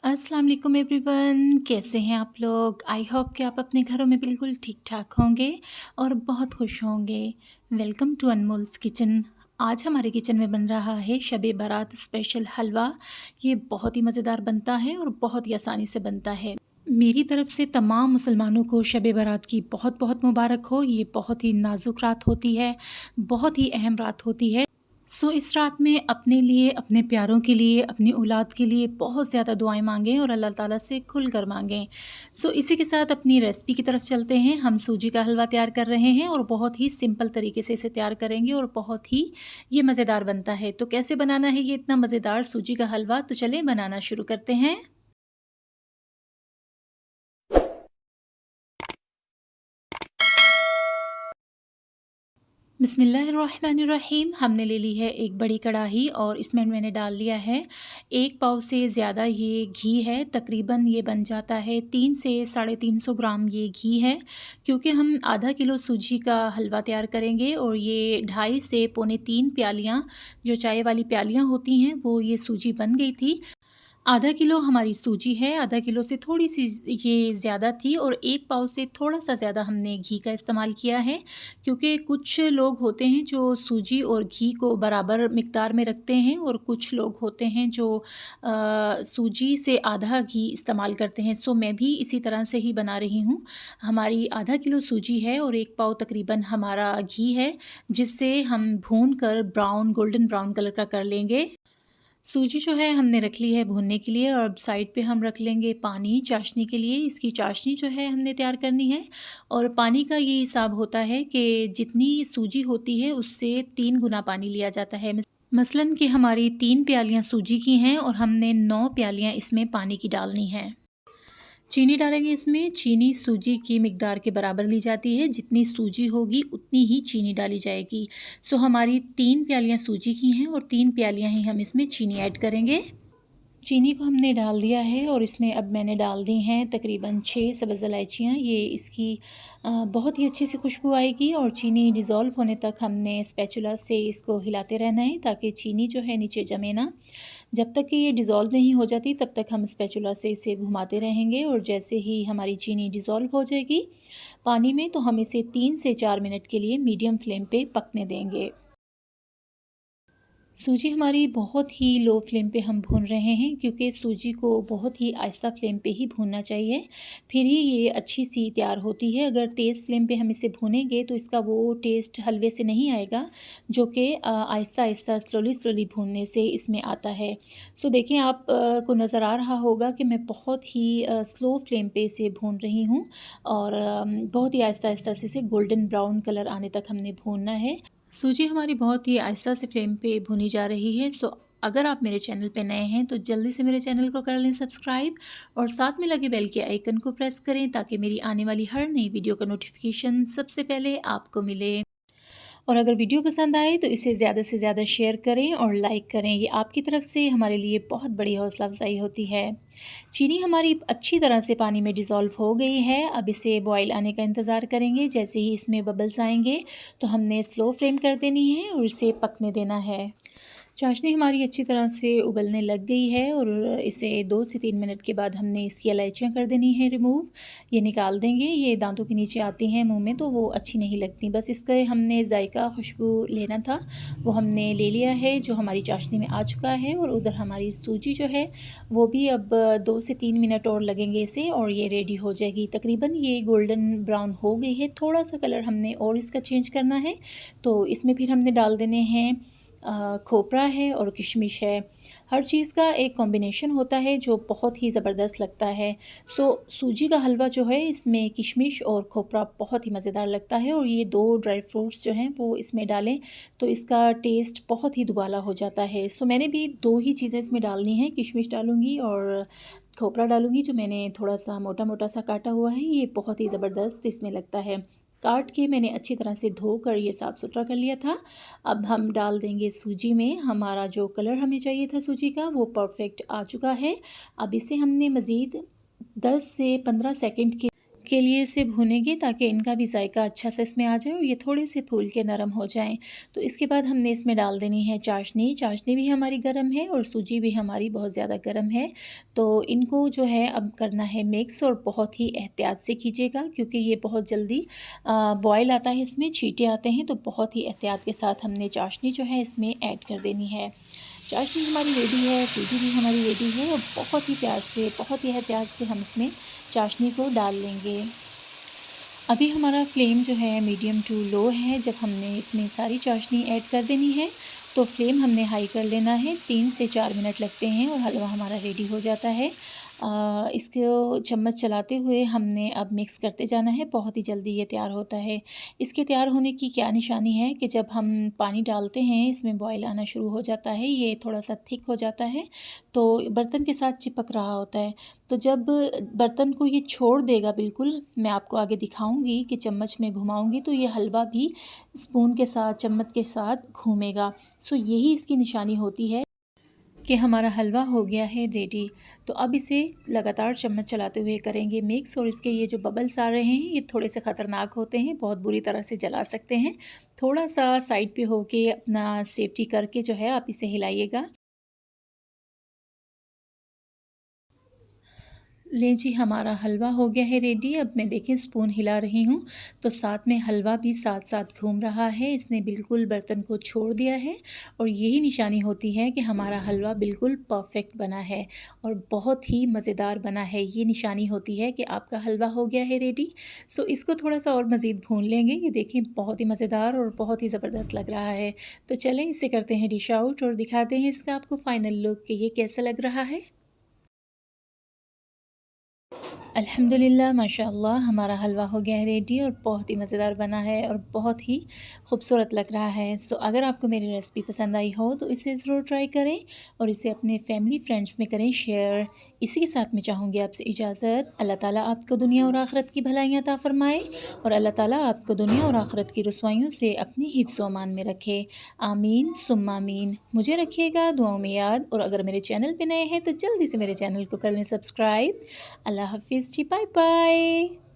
अस्सलाम वालेकुम एवरीवन, कैसे हैं आप लोग। आई होप कि आप अपने घरों में बिल्कुल ठीक ठाक होंगे और बहुत खुश होंगे। Welcome to Anmol's kitchen. आज हमारे किचन में बन रहा है शब बारात स्पेशल हलवा। ये बहुत ही मज़ेदार बनता है और बहुत ही आसानी से बनता है। मेरी तरफ से तमाम मुसलमानों को शब बारात की बहुत बहुत मुबारक हो। ये बहुत ही नाजुक रात होती है, बहुत ही अहम रात होती है। इस रात में अपने लिए, अपने प्यारों के लिए, अपनी औलाद के लिए बहुत ज़्यादा दुआएं मांगें और अल्लाह ताला से खुल कर मांगें। इसी के साथ अपनी रेसिपी की तरफ चलते हैं। हम सूजी का हलवा तैयार कर रहे हैं और बहुत ही सिंपल तरीके से इसे तैयार करेंगे और बहुत ही ये मज़ेदार बनता है। तो कैसे बनाना है ये इतना मज़ेदार सूजी का हलवा, तो चलें बनाना शुरू करते हैं। बिस्मिल्लाहिर्रहमानिर्रहीम। हमने ले ली है एक बड़ी कढ़ाई और इसमें मैंने डाल लिया है 1 पाव से ज़्यादा ये घी है। तकरीबन ये बन जाता है 3 से 350 ग्राम ये घी है, क्योंकि हम आधा किलो सूजी का हलवा तैयार करेंगे। और ये 2.5 से पौने 3 प्यालियाँ जो चाय वाली प्यालियाँ होती हैं वो ये सूजी बन गई थी। आधा किलो हमारी सूजी है, आधा किलो से थोड़ी-सी ये ज़्यादा थी और 1 पाव से थोड़ा-सा ज़्यादा हमने घी का इस्तेमाल किया है, क्योंकि कुछ लोग होते हैं जो सूजी और घी को बराबर मिक़दार में रखते हैं और कुछ लोग होते हैं जो सूजी से आधा घी इस्तेमाल करते हैं। मैं भी इसी तरह से ही बना रही हूँ। हमारी आधा किलो सूजी है और 1 पाव तकरीबन हमारा घी है, जिससे हम भून कर गोल्डन ब्राउन कलर का कर लेंगे। सूजी जो है हमने रख ली है भूनने के लिए और अब साइड पे हम रख लेंगे पानी चाशनी के लिए। इसकी चाशनी जो है हमने तैयार करनी है और पानी का ये हिसाब होता है कि जितनी सूजी होती है उससे 3 गुना पानी लिया जाता है। मसलन कि हमारी 3 प्यालियाँ सूजी की हैं और हमने 9 प्यालियाँ इसमें पानी की डालनी है। चीनी डालेंगे इसमें। चीनी सूजी की मिक़दार के बराबर ली जाती है, जितनी सूजी होगी उतनी ही चीनी डाली जाएगी। हमारी 3 प्यालियाँ सूजी की हैं और 3 प्यालियाँ ही हम इसमें चीनी ऐड करेंगे। चीनी को हमने डाल दिया है और इसमें अब मैंने डाल दी हैं तकरीबन 6 सब्ज़ इलायचियाँ। ये इसकी बहुत ही अच्छी सी खुशबू आएगी और चीनी डिज़ोल्व होने तक हमने स्पैचुला से इसको हिलाते रहना है, ताकि चीनी जो है नीचे जमे ना। जब तक कि ये डिज़ोल्व नहीं हो जाती तब तक हम स्पैचुला से इसे घुमाते रहेंगे और जैसे ही हमारी चीनी डिज़ोल्व हो जाएगी पानी में, तो हम इसे 3 से 4 मिनट के लिए मीडियम फ्लेम पे पकने देंगे। सूजी हमारी बहुत ही लो फ्लेम पे हम भून रहे हैं, क्योंकि सूजी को बहुत ही आहिस्ता फ्लेम पे ही भूनना चाहिए, फिर ही ये अच्छी सी तैयार होती है। अगर तेज़ फ्लेम पे हम इसे भूनेंगे तो इसका वो टेस्ट हलवे से नहीं आएगा जो कि आहिस्ता आहिस्ता स्लोली भूनने से इसमें आता है। देखिए आप को नज़र आ रहा होगा कि मैं बहुत ही स्लो फ्लेम पे इसे भून रही हूँ और बहुत ही आहिस्ता आहिस्ता से इसे गोल्डन ब्राउन कलर आने तक हमने भूनना है। सूजी हमारी बहुत ही आहिस्ता से फ्लेम पे भुनी जा रही है। अगर आप मेरे चैनल पे नए हैं तो जल्दी से मेरे चैनल को कर लें सब्सक्राइब और साथ में लगे बेल के आइकन को प्रेस करें, ताकि मेरी आने वाली हर नई वीडियो का नोटिफिकेशन सबसे पहले आपको मिले। और अगर वीडियो पसंद आए तो इसे ज़्यादा से ज़्यादा शेयर करें और लाइक करें। ये आपकी तरफ से हमारे लिए बहुत बड़ी हौसला अफजाई होती है। चीनी हमारी अच्छी तरह से पानी में डिज़ोल्व हो गई है। अब इसे बॉईल आने का इंतज़ार करेंगे। जैसे ही इसमें बबल्स आएंगे तो हमने स्लो फ्लेम कर देनी है और इसे पकने देना है। चाशनी हमारी अच्छी तरह से उबलने लग गई है और इसे 2 से 3 मिनट के बाद हमने इसकी इलायचियाँ कर देनी है रिमूव। ये निकाल देंगे, ये दांतों के नीचे आती हैं मुंह में तो वो अच्छी नहीं लगती। बस इसका हमने जायका खुशबू लेना था, वो हमने ले लिया है, जो हमारी चाशनी में आ चुका है। और उधर हमारी सूजी जो है वो भी अब 2 से 3 मिनट और लगेंगे इसे और ये रेडी हो जाएगी। तकरीबन ये गोल्डन ब्राउन हो गई है। थोड़ा सा कलर हमने और इसका चेंज करना है, तो इसमें फिर हमने डाल देने हैं खोपरा है और किशमिश है। हर चीज़ का एक कॉम्बिनेशन होता है जो बहुत ही ज़बरदस्त लगता है। सूजी का हलवा जो है इसमें किशमिश और खोपरा बहुत ही मज़ेदार लगता है और ये 2 ड्राई फ्रूट्स जो हैं वो इसमें डालें तो इसका टेस्ट बहुत ही दुबाला हो जाता है। मैंने भी 2 ही चीज़ें इसमें डालनी हैं, किशमिश डालूँगी और खोपरा डालूँगी, जो मैंने थोड़ा सा मोटा मोटा सा काटा हुआ है। ये बहुत ही ज़बरदस्त इसमें लगता है। काट के मैंने अच्छी तरह से धोकर ये साफ़ सुथरा कर लिया था। अब हम डाल देंगे सूजी में। हमारा जो कलर हमें चाहिए था सूजी का वो परफेक्ट आ चुका है। अब इसे हमने मज़ीद 10 से 15 सेकंड के के लिए इसे भूनेंगे ताकि इनका भी जायका अच्छा से इसमें आ जाए और ये थोड़े से फूल के नरम हो जाएं। तो इसके बाद हमने इसमें डाल देनी है चाशनी। चाशनी भी हमारी गर्म है और सूजी भी हमारी बहुत ज़्यादा गर्म है। तो इनको जो है अब करना है मिक्स, और बहुत ही एहतियात से कीजिएगा क्योंकि ये बहुत जल्दी बॉयल आता है, इसमें छींटे आते हैं। तो बहुत ही एहतियात के साथ हमने चाशनी जो है इसमें ऐड कर देनी है। चाशनी हमारी रेडी है, सूजी भी हमारी रेडी है और बहुत ही प्यार से, बहुत ही एहतियात से हम इसमें चाशनी को डाल लेंगे। अभी हमारा फ्लेम जो है मीडियम टू लो है। जब हमने इसमें सारी चाशनी ऐड कर देनी है तो फ्लेम हमने हाई कर लेना है। 3 से 4 मिनट लगते हैं और हलवा हमारा रेडी हो जाता है। इसको चम्मच चलाते हुए हमने अब मिक्स करते जाना है। बहुत ही जल्दी ये तैयार होता है। इसके तैयार होने की क्या निशानी है कि जब हम पानी डालते हैं इसमें बॉयल आना शुरू हो जाता है, ये थोड़ा सा थिक हो जाता है तो बर्तन के साथ चिपक रहा होता है। तो जब बर्तन को ये छोड़ देगा बिल्कुल, मैं आपको आगे दिखाऊंगी कि चम्मच में घुमाऊंगी तो ये हलवा भी स्पून के साथ, चम्मच के साथ घूमेगा। सो यही इसकी निशानी होती है कि हमारा हलवा हो गया है रेडी। तो अब इसे लगातार चम्मच चलाते हुए करेंगे मिक्स, और इसके ये जो बबल्स आ रहे हैं ये थोड़े से ख़तरनाक होते हैं, बहुत बुरी तरह से जला सकते हैं। थोड़ा सा साइड पे होके अपना सेफ्टी करके जो है आप इसे हिलाइएगा। लें जी, हमारा हलवा हो गया है रेडी। अब मैं देखें स्पून हिला रही हूँ तो साथ में हलवा भी साथ साथ घूम रहा है। इसने बिल्कुल बर्तन को छोड़ दिया है और यही निशानी होती है कि हमारा हलवा बिल्कुल परफेक्ट बना है और बहुत ही मज़ेदार बना है। ये निशानी होती है कि आपका हलवा हो गया है रेडी। सो इसको थोड़ा सा और मज़ीद भून लेंगे। ये देखें बहुत ही मज़ेदार और बहुत ही ज़बरदस्त लग रहा है। तो चलें इसे करते हैं डिश आउट और दिखाते हैं इसका आपको फ़ाइनल लुक कि ये कैसा लग रहा है। अल्हम्दुलिल्लाह माशाअल्लाह हमारा हलवा हो गया है रेडी और बहुत ही मज़ेदार बना है और बहुत ही खूबसूरत लग रहा है। सो अगर आपको मेरी रेसिपी पसंद आई हो तो इसे ज़रूर ट्राई करें और इसे अपने फैमिली फ्रेंड्स में करें शेयर। इसी के साथ मैं चाहूँगी आपसे इजाज़त। अल्लाह ताला आपको दुनिया और आखिरत की भलाइयाँ अता फ़रमाए और अल्लाह ताला आपको दुनिया और आखिरत की रुसवाइयों से अपनी हिफ्ज़ व अमान में रखे। आमीन सुम्मा आमीन। मुझे रखिएगा दुआओं में याद, और अगर मेरे चैनल पे नए हैं तो जल्दी से मेरे चैनल को कर लें सब्सक्राइब। अल्लाह हाफ़िज़ जी, बाय बाय।